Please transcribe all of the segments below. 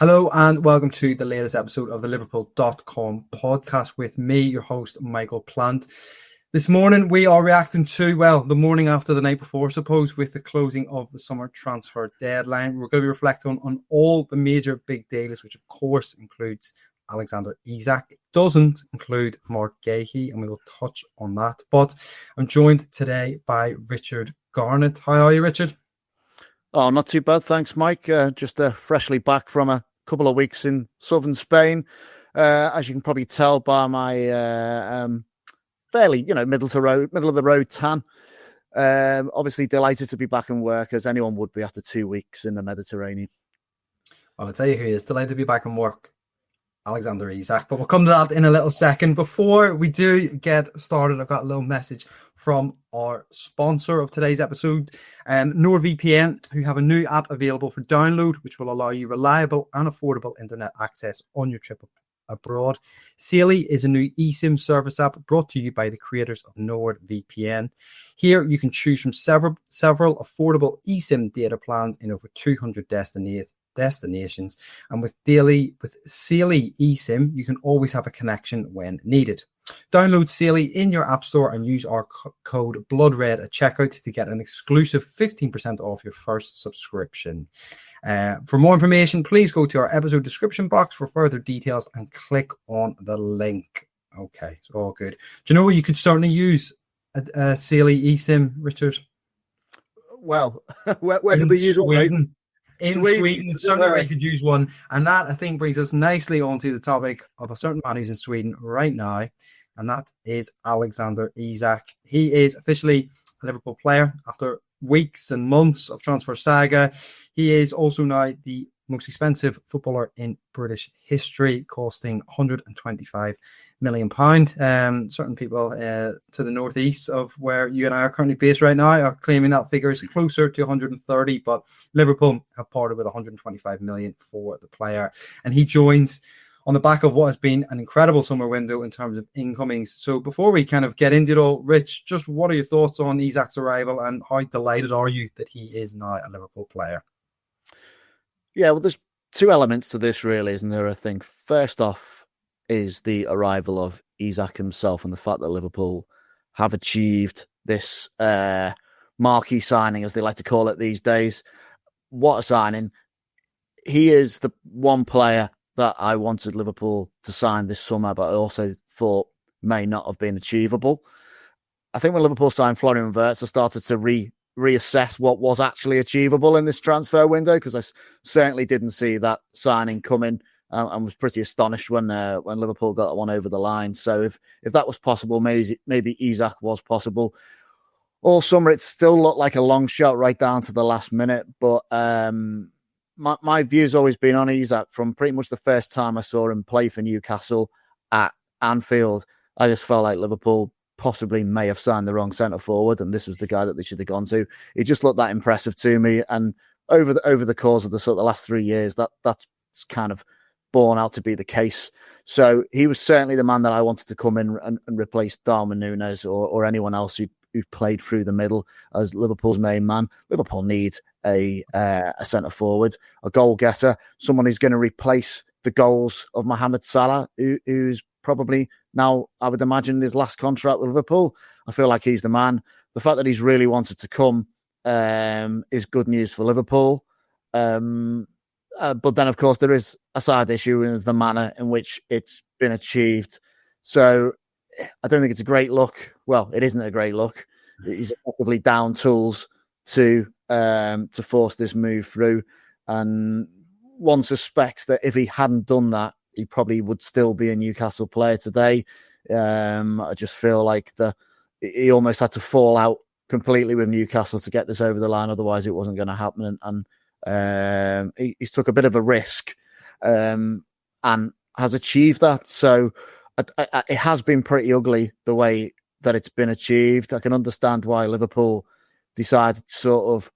Hello and welcome to the latest episode of the Liverpool.com podcast with me, your host, Michael Plant. This morning we are reacting to, the morning after the night before, I suppose, with the closing of the summer transfer deadline. We're going to be reflecting on all the major big deals, which of course includes Alexander Isak. It doesn't include Marc Guehi, and we will touch on that. But I'm joined today by Richard Garnett. How are you, Richard? Oh, not too bad, thanks, Mike. Just freshly back from a couple of weeks in southern Spain. As you can probably tell by my fairly, middle of the road tan. Obviously delighted to be back in work, as anyone would be after 2 weeks in the Mediterranean. Well, I'll tell you who is delighted to be back in work. Alexander Isak, but we'll come to that in a little second. Before we do get started, I've got a little message from our sponsor of today's episode, NordVPN, who have a new app available for download, which will allow you reliable and affordable internet access on your trip abroad. Saily is a new eSIM service app brought to you by the creators of NordVPN. Here you can choose from several affordable eSIM data plans in over 200 destinations, and with Saily eSIM you can always have a connection when needed. Download Saily in your app store and use our code BLOODRED at checkout to get an exclusive 15% off your first subscription. For more information, please go to our episode description box for further details and click on the link. Okay, it's all good. Do you know where you could certainly use a Saily eSIM, Richard? Well, where could they use it? In Sweden, certainly where you could use one. And that, I think, brings us nicely onto the topic of a certain man who's in Sweden right now, and that is Alexander Isak. He is officially a Liverpool player after weeks and months of transfer saga. He is also now the most expensive footballer in British history, costing £125 million. Certain people to the northeast of where you and I are currently based right now are claiming that figure is closer to 130, but Liverpool have parted with 125 million for the player. And he joins on the back of what has been an incredible summer window in terms of incomings. So before we kind of get into it all, Rich, just what are your thoughts on Isak's arrival and how delighted are you that he is now a Liverpool player? Yeah, well, there's two elements to this, really, isn't there? I think first off is the arrival of Isak himself and the fact that Liverpool have achieved this marquee signing, as they like to call it these days. What a signing. He is the one player that I wanted Liverpool to sign this summer, but I also thought may not have been achievable. I think when Liverpool signed Florian Wirtz, I started to reassess what was actually achievable in this transfer window, because I certainly didn't see that signing coming and was pretty astonished when Liverpool got one over the line. So if that was possible, maybe Isak was possible. All summer, it still looked like a long shot right down to the last minute. But my view's always been on Isak from pretty much the first time I saw him play for Newcastle at Anfield. I just felt like Liverpool possibly may have signed the wrong centre forward, and this was the guy that they should have gone to. It just looked that impressive to me, and over the course of the last 3 years, that's kind of borne out to be the case. So he was certainly the man that I wanted to come in and replace Darwin Núñez or anyone else who played through the middle as Liverpool's main man. Liverpool needs a centre forward, a goal getter, someone who's going to replace the goals of Mohamed Salah, who's probably now, I would imagine, his last contract with Liverpool. I feel like he's the man. The fact that he's really wanted to come is good news for Liverpool. But then, of course, there is a side issue, and it's the manner in which it's been achieved. So I don't think it's a great look. Well, it isn't a great look. He's effectively down tools to force this move through. And one suspects that if he hadn't done that, he probably would still be a Newcastle player today. I just feel like he almost had to fall out completely with Newcastle to get this over the line. Otherwise, it wasn't going to happen. And he took a bit of a risk and has achieved that. So it has been pretty ugly the way that it's been achieved. I can understand why Liverpool decided to sort of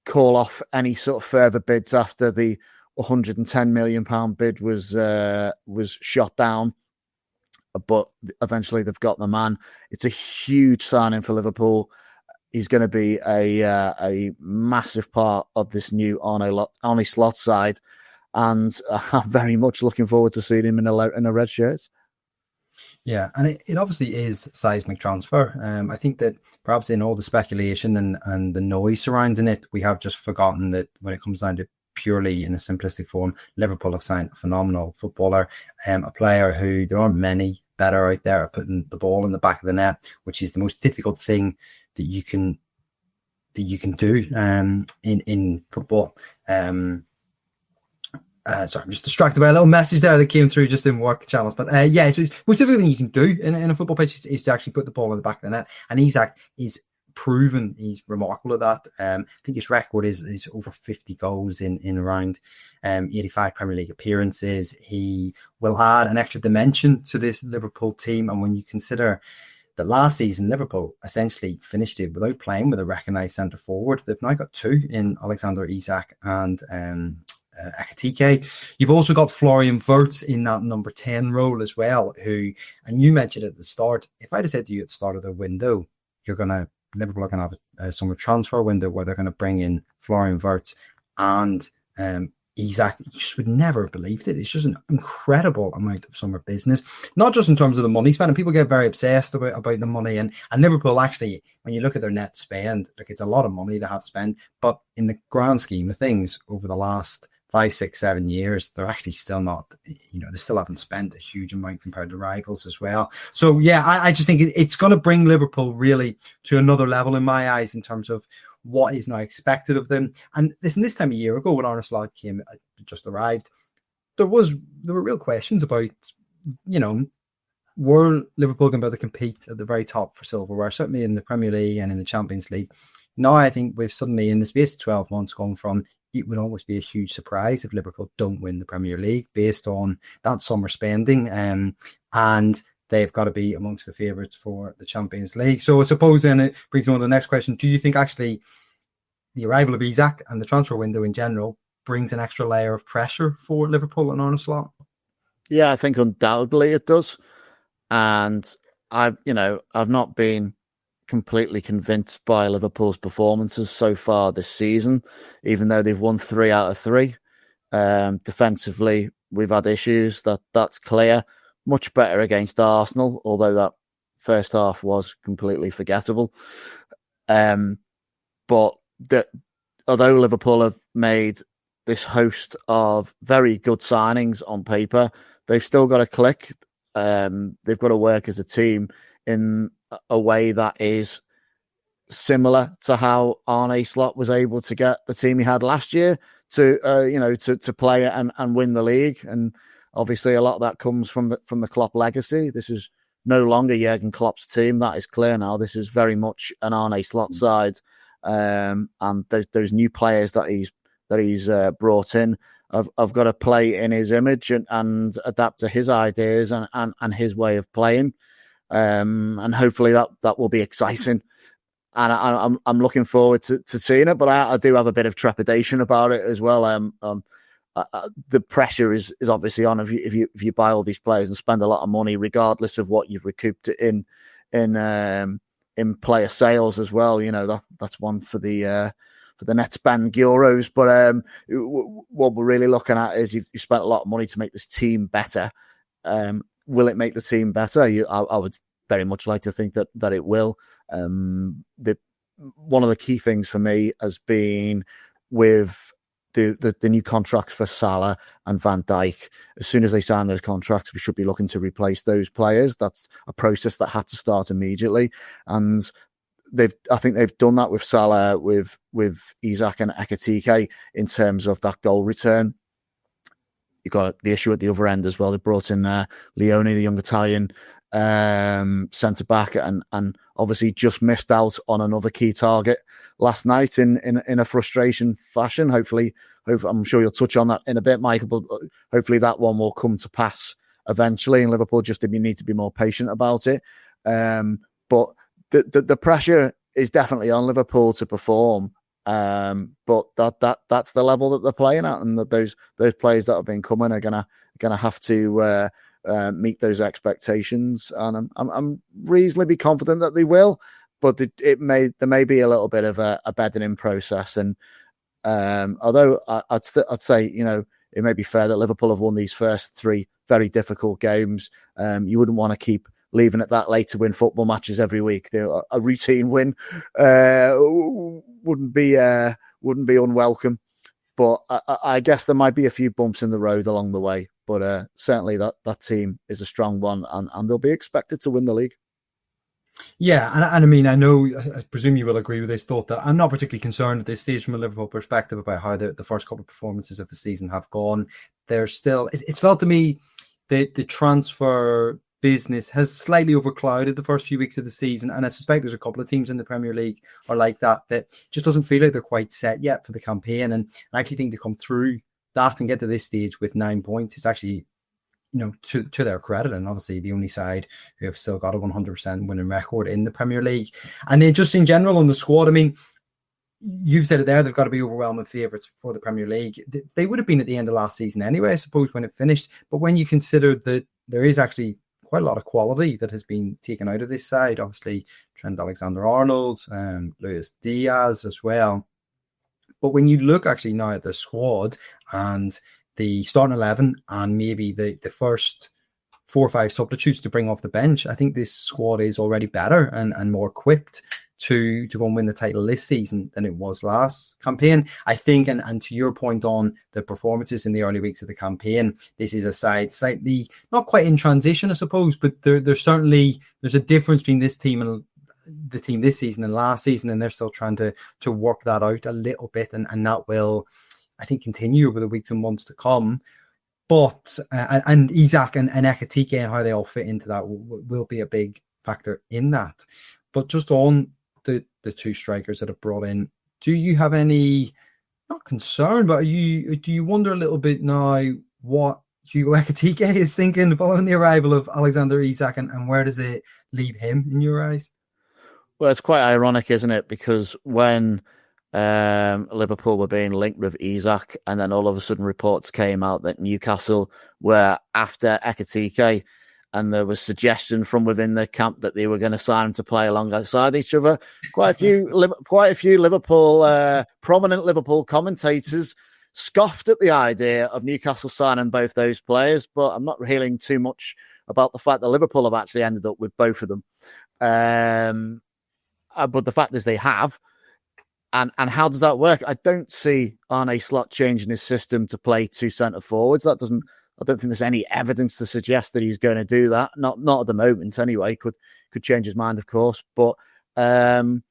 call off any sort of further bids after the £110 million bid was shot down. But eventually they've got the man. It's a huge signing for Liverpool. He's going to be a massive part of this new Arne Slot side. and I'm very much looking forward to seeing him in a red shirt. Yeah, and it obviously is seismic transfer. I think that perhaps in all the speculation and the noise surrounding it, we have just forgotten that when it comes down to purely in a simplistic form, Liverpool have signed a phenomenal footballer, a player who there aren't many better out there at putting the ball in the back of the net, which is the most difficult thing that you can do in football. Sorry, I'm just distracted by a little message there that came through just in work channels. But yeah, it's most difficult thing you can do in a football pitch is to actually put the ball in the back of the net. And Isak is proven he's remarkable at that. I think his record is over 50 goals in around 85 Premier League appearances. He will add an extra dimension to this Liverpool team. And when you consider that last season, Liverpool essentially finished it without playing with a recognised centre forward. They've now got two in Alexander Isak and Ekitike. You've also got Florian Wirtz in that number 10 role as well, who, and you mentioned at the start, if I'd have said to you at the start of the window, Liverpool are going to have a summer transfer window where they're going to bring in Florian Wirtz and Isak, you just would never have believed it. It's just an incredible amount of summer business, not just in terms of the money spent. And people get very obsessed about the money. And Liverpool, actually, when you look at their net spend, look, it's a lot of money to have spent. But in the grand scheme of things, over the last 5, 6, 7 years, they're actually still not, they still haven't spent a huge amount compared to rivals as well. So, yeah, I just think it's going to bring Liverpool really to another level in my eyes in terms of what is now expected of them. And listen, this time a year ago when Arne Slot just arrived, there were real questions about, were Liverpool going to be able to compete at the very top for silverware, certainly in the Premier League and in the Champions League. Now I think we've suddenly, in the space of 12 months, gone from it would almost be a huge surprise if Liverpool don't win the Premier League based on that summer spending. And they've got to be amongst the favourites for the Champions League. So I suppose then it brings me on to the next question. Do you think actually the arrival of Isak and the transfer window in general brings an extra layer of pressure for Liverpool and Arne Slot? Yeah, I think undoubtedly it does. And I've not been completely convinced by Liverpool's performances so far this season, even though they've won 3 out of 3. Defensively, we've had issues. That's clear. Much better against Arsenal, although that first half was completely forgettable. But although Liverpool have made this host of very good signings on paper, they've still got to click. They've got to work as a team in a way that is similar to how Arne Slot was able to get the team he had last year to play and win the league. And obviously a lot of that comes from the Klopp legacy. This is no longer Jurgen Klopp's team. That is clear now. This is very much an Arne Slot side. And those new players that he's brought in have got to play in his image and adapt to his ideas and his way of playing. And hopefully that will be exciting. And I'm looking forward to seeing it, but I do have a bit of trepidation about it as well. The pressure is obviously on if you buy all these players and spend a lot of money, regardless of what you've recouped in player sales as well. That's one for the net spend euros. But what we're really looking at is you've spent a lot of money to make this team better. Will it make the team better? I would very much like to think that it will. One of the key things for me has been with the new contracts for Salah and Van Dijk. As soon as they sign those contracts, we should be looking to replace those players. That's a process that had to start immediately. And I think they've done that with Salah, with Isak and Ekitike in terms of that goal return. You've got the issue at the other end as well. They brought in Leone, the young Italian centre back, and obviously just missed out on another key target last night in a frustration fashion. Hopefully, I'm sure you'll touch on that in a bit, Michael, but hopefully that one will come to pass eventually. And Liverpool just need to be more patient about it. But the pressure is definitely on Liverpool to perform. But that's the level that they're playing at, and that those players that have been coming are gonna have to meet those expectations, and I'm reasonably confident that they will. But there may be a little bit of a bedding in process, and although I'd say it may be fair that Liverpool have won these first 3 very difficult games. You wouldn't want to keep leaving it that late to win football matches every week. A routine win wouldn't be unwelcome. But I guess there might be a few bumps in the road along the way. But certainly that team is a strong one, and they'll be expected to win the league. Yeah, and I mean, I presume you will agree with this thought that I'm not particularly concerned at this stage from a Liverpool perspective about how the first couple of performances of the season have gone. They're still, it's felt to me that the transfer business has slightly overclouded the first few weeks of the season, and I suspect there's a couple of teams in the Premier League are like that just doesn't feel like they're quite set yet for the campaign. And I actually think to come through that and get to this stage with 9 points is actually, to their credit, and obviously the only side who have still got a 100% winning record in the Premier League. And then just in general on the squad, I mean, you've said it there, they've got to be overwhelming favourites for the Premier League. They would have been at the end of last season anyway, I suppose, when it finished. But when you consider that there is actually quite a lot of quality that has been taken out of this side, obviously Trent Alexander-Arnold, Luis Diaz as well. But when you look actually now at the squad and the starting 11 and maybe the first 4 or 5 substitutes to bring off the bench, I think this squad is already better and more equipped to go and win the title this season than it was last campaign. I think, and to your point on the performances in the early weeks of the campaign, this is a side slightly, not quite in transition, I suppose, but there's a difference between this team and the team this season and last season, and they're still trying to work that out a little bit, and that will, I think, continue over the weeks and months to come. But and Isak and Ekitike and how they all fit into that will be a big factor in that. But just on the 2 strikers that have brought in, do you have any, not concern, but do you wonder a little bit now what Hugo Ekitike is thinking following the arrival of Alexander Isak, and where does it leave him in your eyes? Well, it's quite ironic, isn't it? Because when Liverpool were being linked with Isak, and then all of a sudden reports came out that Newcastle were after Ekitike, and there was suggestion from within the camp that they were going to sign him to play alongside each other. Quite a few Liverpool prominent Liverpool commentators scoffed at the idea of Newcastle signing both those players, but I'm not hearing too much about the fact that Liverpool have actually ended up with both of them. But the fact is they have. And how does that work? I don't see Arne Slot changing his system to play 2 centre forwards. I don't think there's any evidence to suggest that he's going to do that. Not at the moment, anyway. Could change his mind, of course. But I'm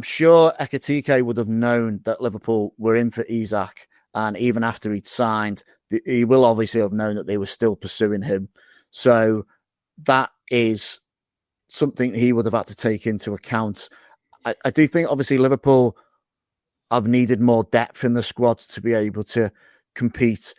sure Ekitike would have known that Liverpool were in for Isak, and even after he'd signed, he will obviously have known that they were still pursuing him. So that is something he would have had to take into account. I do think, obviously, Liverpool have needed more depth in the squads to be able to compete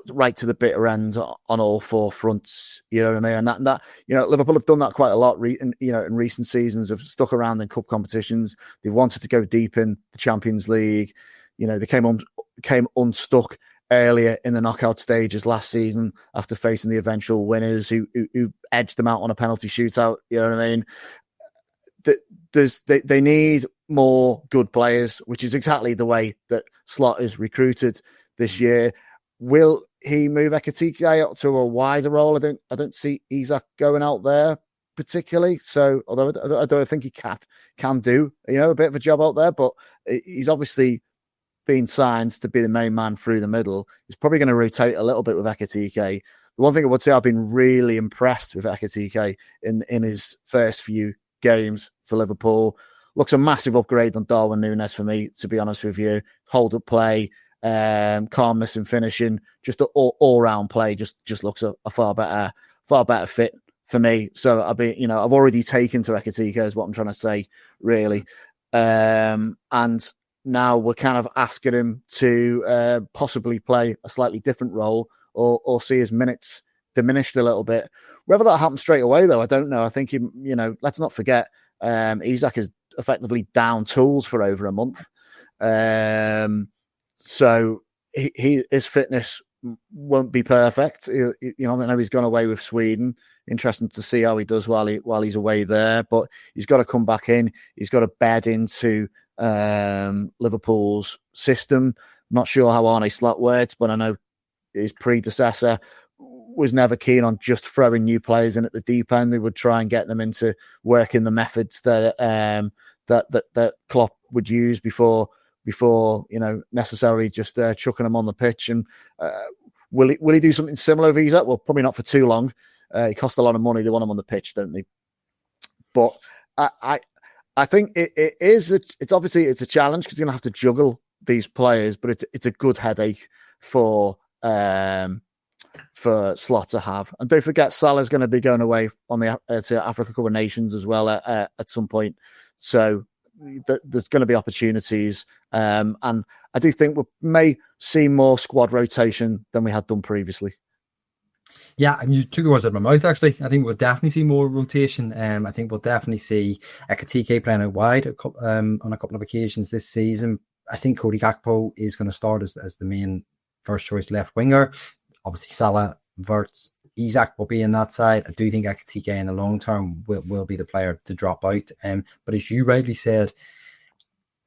right to the bitter end on all 4 fronts. You know what I mean? And that Liverpool have done that quite a lot. In recent seasons, have stuck around in cup competitions. They wanted to go deep in the Champions League. They came unstuck earlier in the knockout stages last season after facing the eventual winners who edged them out on a penalty shootout. You know what I mean? They need more good players, which is exactly the way that Slot is recruited this year. Will he move Ekitike out to a wider role? I don't see Isak going out there particularly. So, although I don't think he can do a bit of a job out there, but he's obviously been signed to be the main man through the middle. He's probably going to rotate a little bit with Ekitike. The one thing I would say, I've been really impressed with Ekitike in his first few games for Liverpool. Looks a massive upgrade on Darwin Núñez for me, to be honest with you. Hold up play, calmness and finishing, just all round play. Just looks a far better fit for me. So I've already taken to Ekitike, is what I'm trying to say, really. And now we're kind of asking him to possibly play a slightly different role or see his minutes diminished a little bit. Whether that happens straight away, though, I don't know. I think let's not forget, Isak is effectively down tools for over a month. So his fitness won't be perfect. I know he's gone away with Sweden. Interesting to see how he does while he's away there. But he's got to come back in. He's got to bed into Liverpool's system. Not sure how Arne Slot works, but I know his predecessor was never keen on just throwing new players in at the deep end. They would try and get them into working the methods that that Klopp would use before necessarily just chucking them on the pitch. And will he do something similar with Isak? Well, probably not for too long. He cost a lot of money. They want him on the pitch, don't they? But I think it's obviously a challenge because you're gonna have to juggle these players, but it's a good headache for Slot to have. And don't forget, Salah's going to be going away on the to Africa Cup of Nations as well at some point. So there's going to be opportunities. And I do think we may see more squad rotation than we had done previously. Yeah, and you took the words out of my mouth, actually. I think we'll definitely see more rotation. I think we'll definitely see Ekitike playing out wide on a couple of occasions this season. I think Cody Gakpo is going to start as the main first choice left winger. Obviously, Salah, Wirtz, Isak will be in that side. I do think Ekitike in the long term will be the player to drop out. But as you rightly said,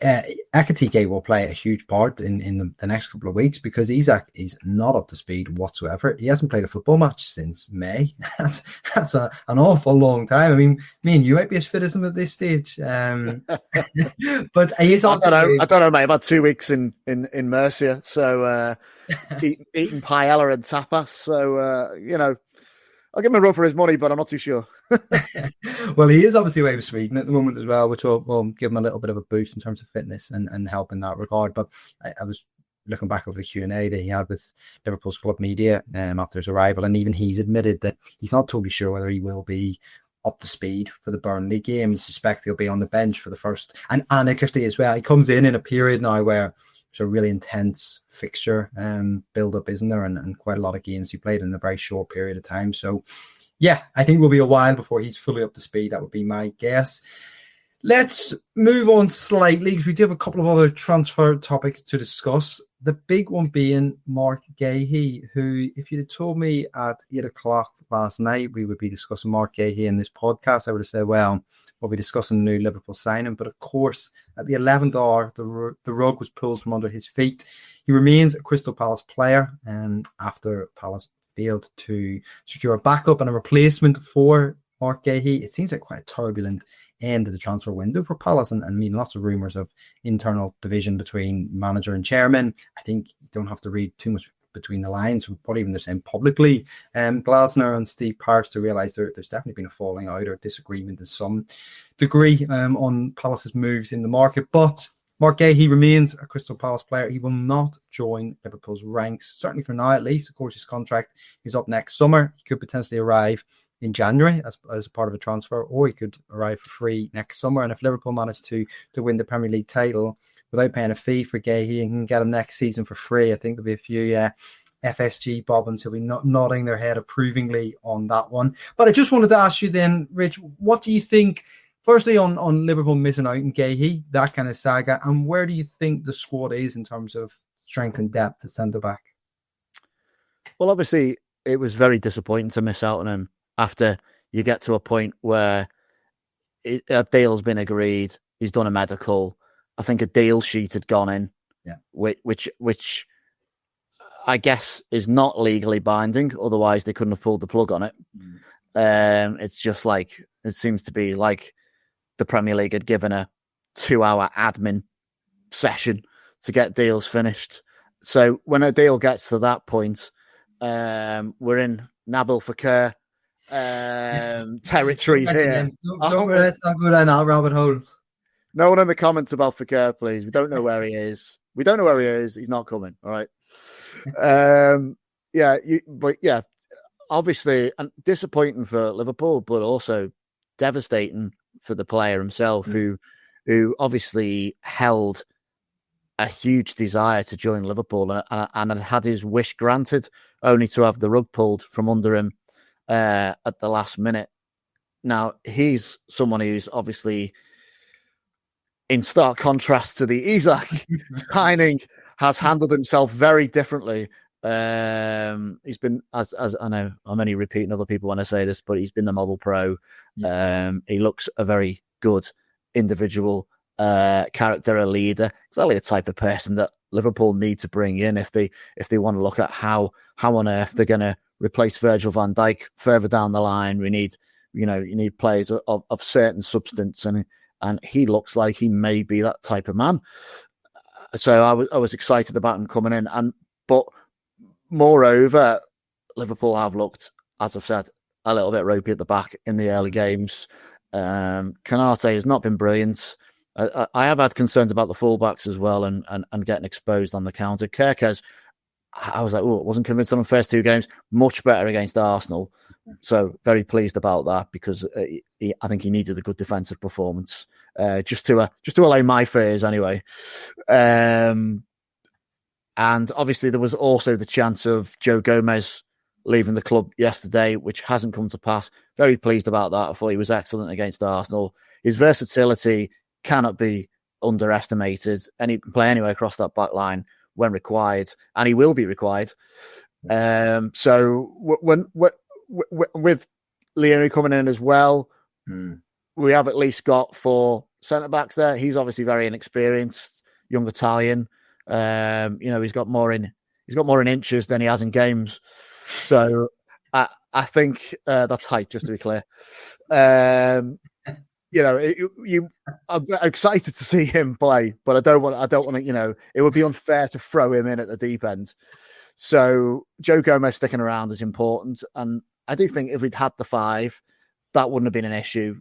Ekitike will play a huge part in the next couple of weeks because Isak is not up to speed whatsoever. He hasn't played a football match since May. That's an awful long time. I mean, me and you might be as fit as him at this stage. But he is also... I don't know, mate. About 2 weeks in Murcia, so eating paella and tapas. So, I'll give him a run for his money, but I'm not too sure. Well, he is obviously away with Sweden at the moment as well, which will give him a little bit of a boost in terms of fitness and help in that regard. But I was looking back over the Q&A that he had with Liverpool's club media after his arrival, and even he's admitted that he's not totally sure whether he will be up to speed for the Burnley game. He suspects he'll be on the bench for the first, and actually as well, he comes in a period now where there's a really intense fixture build-up, isn't there? And quite a lot of games he played in a very short period of time. So, yeah, I think it will be a while before he's fully up to speed. That would be my guess. Let's move on slightly because we do have a couple of other transfer topics to discuss. The big one being Marc Guehi, who, if you'd have told me at 8 o'clock last night we would be discussing Marc Guehi in this podcast, I would have said, well, we'll be discussing the new Liverpool signing. But of course, at the 11th hour, the rug was pulled from under his feet. He remains a Crystal Palace player after Palace failed to secure a backup and a replacement for Marc Guehi. It seems like quite a turbulent end of the transfer window for Palace, and I mean lots of rumours of internal division between manager and chairman. I think you don't have to read too much between the lines, probably even the same publicly. Glasner and Steve Parks to realise there's definitely been a falling out or disagreement to some degree on Palace's moves in the market. But Marc Guehi remains a Crystal Palace player. He will not join Liverpool's ranks, certainly for now at least. Of course, his contract is up next summer. He could potentially arrive in January as part of a transfer, or he could arrive for free next summer. And if Liverpool manage to win the Premier League title without paying a fee for Guehi and can get him next season for free, I think there'll be a few FSG bobbins who'll be nodding their head approvingly on that one. But I just wanted to ask you then, Rich, what do you think, firstly, on Liverpool missing out in Guehi, that kind of saga, and where do you think the squad is in terms of strength and depth at centre-back? Well, obviously, it was very disappointing to miss out on him after you get to a point where a deal's been agreed, he's done a medical. I think a deal sheet had gone in, which I guess is not legally binding. Otherwise, they couldn't have pulled the plug on it. It's just like, it seems to be like the Premier League had given a 2-hour admin session to get deals finished. So when a deal gets to that point, we're in Nabil Fekir territory here. Let's not go down that rabbit hole. No one in the comments about Fekir, please. We don't know where he is. He's not coming. All right. Obviously, and disappointing for Liverpool, but also devastating for the player himself, who obviously held a huge desire to join Liverpool and had his wish granted, only to have the rug pulled from under him at the last minute. Now, he's someone who's obviously in stark contrast to the Isak signing, has handled himself very differently. He's been, as I know, I'm only repeating other people when I say this, but he's been the model pro. He looks a very good individual character, a leader. Exactly the type of person that Liverpool need to bring in if they want to look at how on earth they're going to replace Virgil van Dijk further down the line. We need, you need players of certain substance, and he looks like he may be that type of man. So I was excited about him coming in, but moreover, Liverpool have looked, as I've said, a little bit ropey at the back in the early games. Konate has not been brilliant. I have had concerns about the fullbacks as well, and getting exposed on the counter. Kerkez, I was like, wasn't convinced on the first 2 games. Much better against Arsenal, so very pleased about that, because I think he needed a good defensive performance, just to allay my fears anyway. And obviously there was also the chance of Joe Gomez leaving the club yesterday, which hasn't come to pass. Very pleased about that. I thought he was excellent against Arsenal. His versatility cannot be underestimated, and he can play anywhere across that back line when required, and he will be required. So when with Leary coming in as well, we have at least got 4 centre backs there. He's obviously very inexperienced, young Italian. He's got more in inches than he has in games. So I think that's height, just to be clear. I'm excited to see him play, but I don't want to, it would be unfair to throw him in at the deep end. So Joe Gomez sticking around is important. And I do think if we'd had the 5, that wouldn't have been an issue.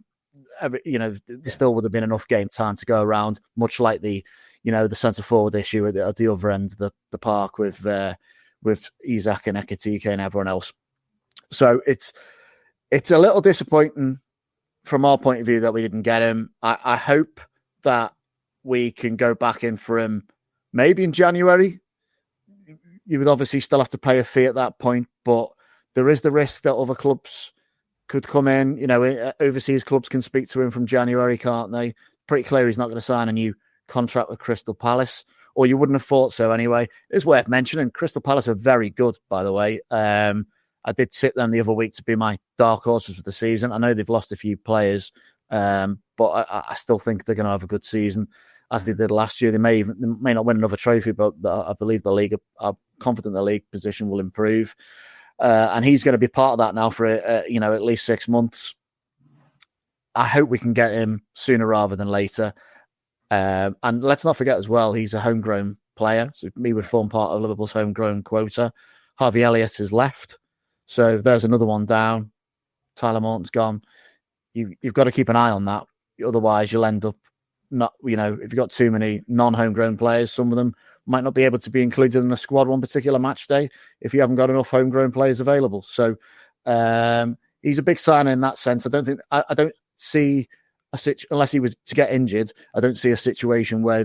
There still would have been enough game time to go around, much like the centre forward issue at the other end of the park with Isak and Ekitike and everyone else. So it's a little disappointing from our point of view that we didn't get him. I hope that we can go back in for him maybe in January. You would obviously still have to pay a fee at that point, but there is the risk that other clubs could come in. Overseas clubs can speak to him from January, can't they? Pretty clear he's not going to sign a new contract with Crystal Palace, or you wouldn't have thought so anyway. It's worth mentioning, Crystal Palace are very good, by the way. I did sit them the other week to be my dark horses for the season. I know they've lost a few players, but I still think they're going to have a good season, as they did last year. They may not win another trophy, but I believe I'm confident the league position will improve. And he's going to be part of that now for at least 6 months. I hope we can get him sooner rather than later. And let's not forget as well, he's a homegrown player, so he would form part of Liverpool's homegrown quota. Harvey Elliott has left, so there's another one down. Tyler Morton's gone. You've got to keep an eye on that. Otherwise, you'll end up not, if you've got too many non-homegrown players, some of them might not be able to be included in the squad one particular match day if you haven't got enough homegrown players available. So he's a big sign in that sense. I don't see unless he was to get injured, I don't see a situation where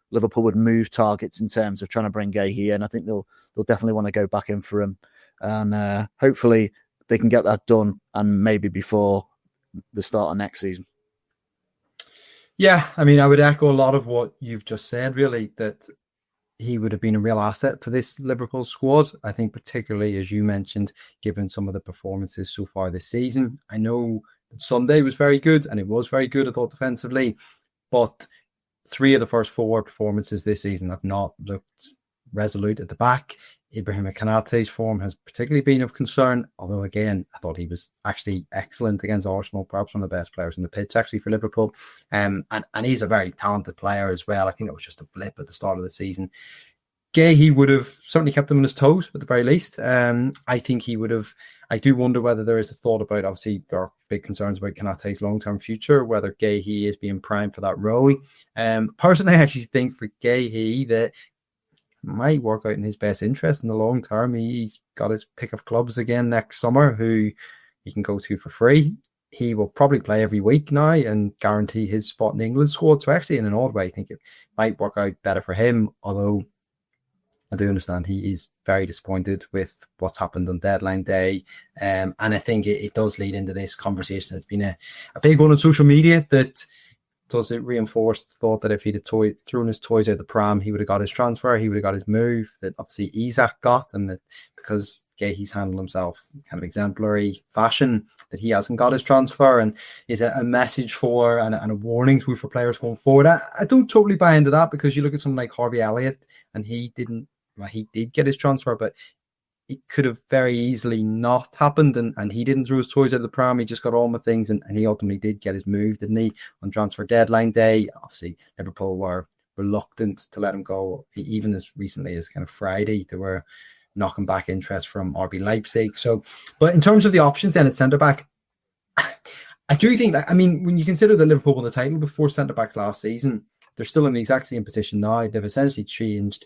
Liverpool would move targets in terms of trying to bring Guehi in. I think they'll definitely want to go back in for him, and hopefully they can get that done, and maybe before the start of next season. Yeah, I mean, I would echo a lot of what you've just said, really, that he would have been a real asset for this Liverpool squad. I think particularly, as you mentioned, given some of the performances so far this season. I know Sunday was very good, and it was very good, I thought, defensively, but 3 of the first 4 performances this season have not looked resolute at the back. Ibrahim Konate's form has particularly been of concern, although again, I thought he was actually excellent against Arsenal, perhaps one of the best players in the pitch actually for Liverpool. And he's a very talented player as well. I think that was just a blip at the start of the season. Guehi would have certainly kept him on his toes at the very least. I think he would have. I do wonder whether there is a thought about, obviously there are big concerns about Konate's long-term future, whether Guehi is being primed for that role. Personally, I actually think for Guehi that might work out in his best interest in the long term. He's got his pick of clubs again next summer who he can go to for free. He will probably play every week now and guarantee his spot in the England squad. So actually, in an odd way, I think it might work out better for him, although I do understand he is very disappointed with what's happened on deadline day. And I think it does lead into this conversation. It's been a big one on social media that does it reinforce the thought that if he'd have thrown his toys out the pram, he would have got his transfer, he would have got his move that obviously Isak got, and that because Guehi's handled himself kind of exemplary fashion, that he hasn't got his transfer, and is a message for and a warning for players going forward. I don't totally buy into that, because you look at someone like Harvey Elliott, and he did get his transfer, but it could have very easily not happened, and he didn't throw his toys out of the pram. He just got on with things, and he ultimately did get his move, didn't he, on transfer deadline day. Obviously, Liverpool were reluctant to let him go, even as recently as kind of Friday. They were knocking back interest from RB Leipzig. So, but in terms of the options then at centre-back, I do think that, I mean, when you consider that Liverpool won the title with 4 centre-backs last season, they're still in the exact same position now. They've essentially changed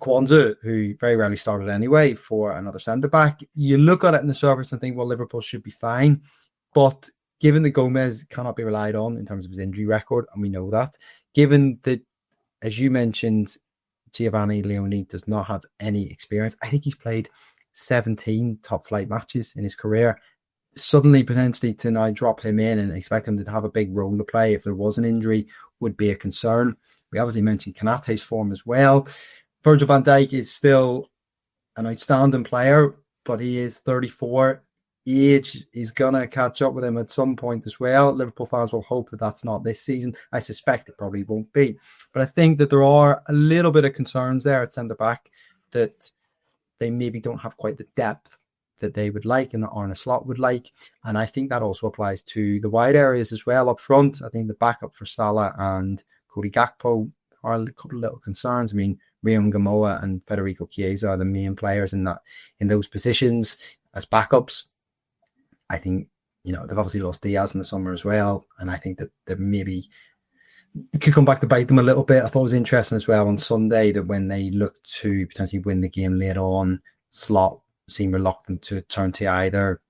Kwanzaa, who very rarely started anyway, for another centre-back. You look at it in the surface and think, well, Liverpool should be fine. But given that Gomez cannot be relied on in terms of his injury record, and we know that, given that, as you mentioned, Giovanni Leone does not have any experience. I think he's played 17 top-flight matches in his career. Suddenly, potentially, to now drop him in and expect him to have a big role to play if there was an injury would be a concern. We obviously mentioned Konaté's form as well. Virgil van Dijk is still an outstanding player, but he is 34. Age is going to catch up with him at some point as well. Liverpool fans will hope that that's not this season. I suspect it probably won't be. But I think that there are a little bit of concerns there at centre-back, that they maybe don't have quite the depth that they would like and that Arne Slot would like. And I think that also applies to the wide areas as well up front. I think the backup for Salah and Cody Gakpo are a couple of little concerns. I mean, Rion Gamoa and Federico Chiesa are the main players in those positions as backups. I think, they've obviously lost Diaz in the summer as well, and I think that maybe it could come back to bite them a little bit. I thought it was interesting as well on Sunday that when they looked to potentially win the game late on, Slot seemed reluctant to turn to either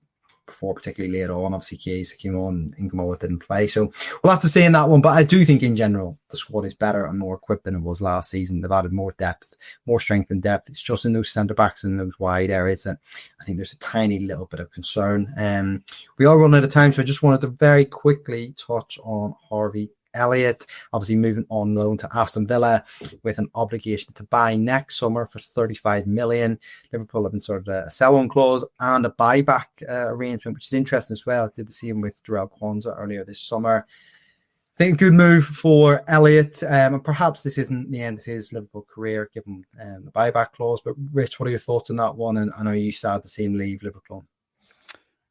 before, particularly late on. Obviously, Chiesa came on and Gamoa didn't play. So we'll have to see in that one. But I do think in general, the squad is better and more equipped than it was last season. They've added more depth, more strength and depth. It's just in those centre-backs and those wide areas that I think there's a tiny little bit of concern. We are running out of time, so I just wanted to very quickly touch on Harvey Elliott, obviously moving on loan to Aston Villa with an obligation to buy next summer for 35 million. Liverpool have inserted a sell-on clause and a buyback arrangement, which is interesting as well. I did the same with Jarell Kwanzaa earlier this summer. I think a good move for Elliott, and perhaps this isn't the end of his Liverpool career given the buyback clause. But Rich, what are your thoughts on that one? And are you sad to see him leave Liverpool?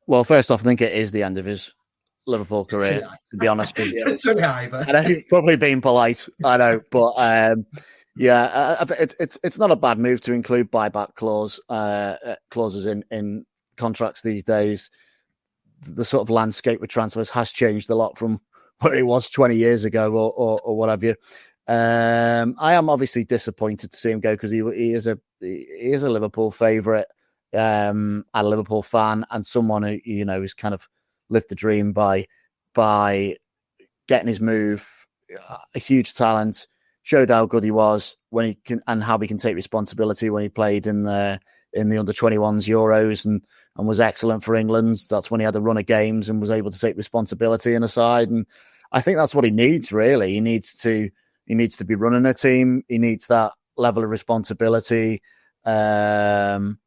Well, first off, I think it is the end of his Liverpool career, to be honest with you. I know you've probably been polite, I know, but it's not a bad move to include buyback clauses in contracts these days. The sort of landscape with transfers has changed a lot from where it was 20 years ago or what have you. I am obviously disappointed to see him go because he is a Liverpool favourite, a Liverpool fan, and someone who is kind of lived the dream by getting his move. A huge talent, showed how good he was when he can, and how he can take responsibility when he played in the under 21s Euros and was excellent for England. That's when he had a run of games and was able to take responsibility in a side. And I think that's what he needs. Really, he needs to be running a team. He needs that level of responsibility, and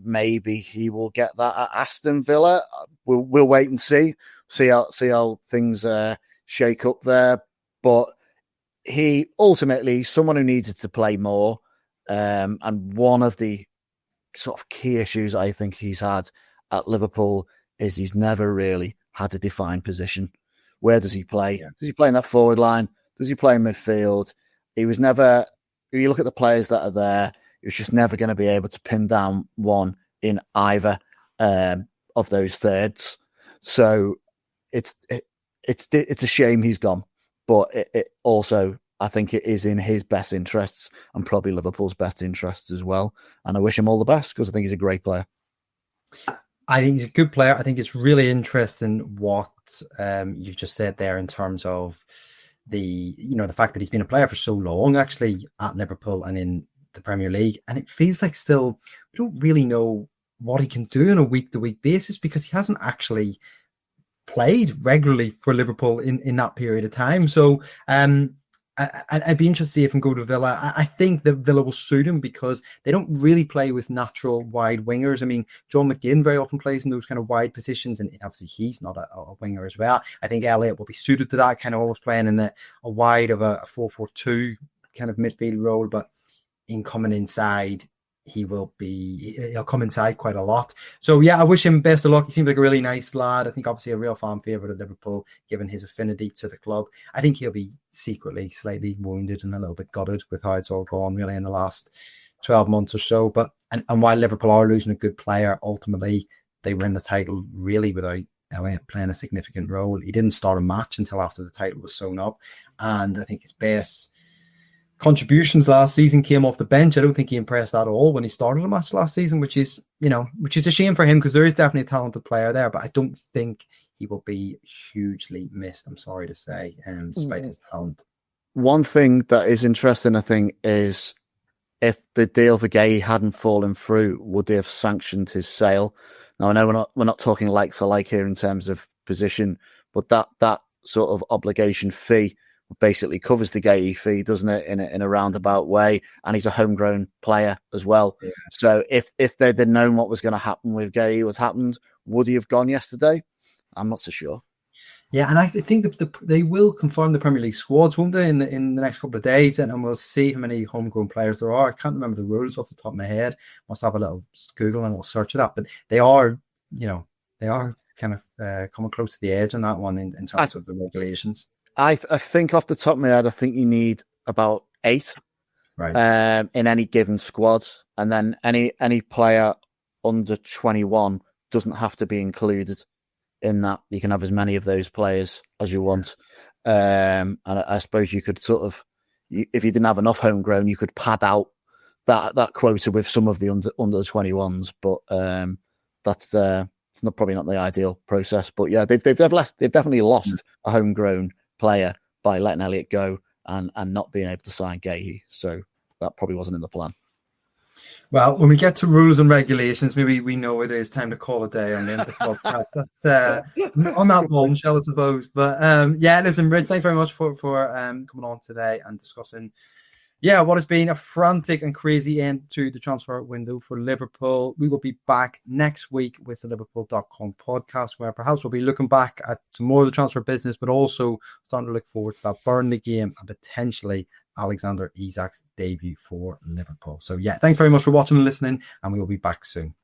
maybe he will get that at Aston Villa. We'll wait and see how things shake up there. But he ultimately someone who needed to play more. And one of the sort of key issues I think he's had at Liverpool is he's never really had a defined position. Where does he play? Yeah. Does he play in that forward line? Does he play in midfield? He was never. If you look at the players that are there, he was just never going to be able to pin down one in either of those thirds. So it's a shame he's gone, but it also, I think it is in his best interests and probably Liverpool's best interests as well. And I wish him all the best because I think he's a great player. I think he's a good player. I think it's really interesting what you've just said there in terms of the fact that he's been a player for so long actually at Liverpool and in the Premier League. And it feels like still we don't really know what he can do on a week-to-week basis because he hasn't actually played regularly for Liverpool in that period of time. So I'd be interested to see if he can go to Villa. I think that Villa will suit him because they don't really play with natural wide wingers. I mean, John McGinn very often plays in those kind of wide positions, and obviously he's not a winger as well. I think Elliott will be suited to that, kind of always playing in a wide of a 4-4-2 kind of midfield role, but in coming inside, he'll come inside quite a lot. So yeah, I wish him best of luck. He seems like a really nice lad. I think obviously a real fan favourite at Liverpool, given his affinity to the club. I think he'll be secretly slightly wounded and a little bit gutted with how it's all gone really in the last 12 months or so. But and while Liverpool are losing a good player, ultimately they win the title really without Elliott playing a significant role. He didn't start a match until after the title was sewn up, and I think his best contributions last season came off the bench. I don't think he impressed at all when he started a match last season, which is a shame for him because there is definitely a talented player there, but I don't think he will be hugely missed, I'm sorry to say, despite his talent. One thing that is interesting, I think, is if the deal for Guehi hadn't fallen through, would they have sanctioned his sale? Now, I know we're not talking like for like here in terms of position, but that sort of obligation fee basically covers the Guehi fee, doesn't it, in a roundabout way? And he's a homegrown player as well. Yeah. So if they'd known what was going to happen with Guehi, what happened, would he have gone yesterday? I'm not so sure. Yeah, and I think that they will confirm the Premier League squads, won't they, in the next couple of days, and we'll see how many homegrown players there are. I can't remember the rules off the top of my head. Must have a little Google and a little search of that. But they are kind of coming close to the edge on that one in terms of the regulations. I think off the top of my head, I think you need about 8 right, in any given squad. And then any player under 21 doesn't have to be included in that. You can have as many of those players as you want. And I suppose you could sort of, if you didn't have enough homegrown, you could pad out that quota with some of the under 21s. But that's it's probably not the ideal process. But yeah, they've definitely lost a homegrown player by letting Elliott go and not being able to sign Guehi. So that probably wasn't in the plan. Well, when we get to rules and regulations, maybe we know it is time to call a day on the end of the podcast. That's on that bombshell, I suppose. But yeah, listen, Rich, thanks very much for coming on today and discussing what has been a frantic and crazy end to the transfer window for Liverpool. We will be back next week with the Liverpool.com podcast, where perhaps we'll be looking back at some more of the transfer business, but also starting to look forward to that Burnley game and potentially Alexander Isak's debut for Liverpool. So yeah, thanks very much for watching and listening, and we will be back soon.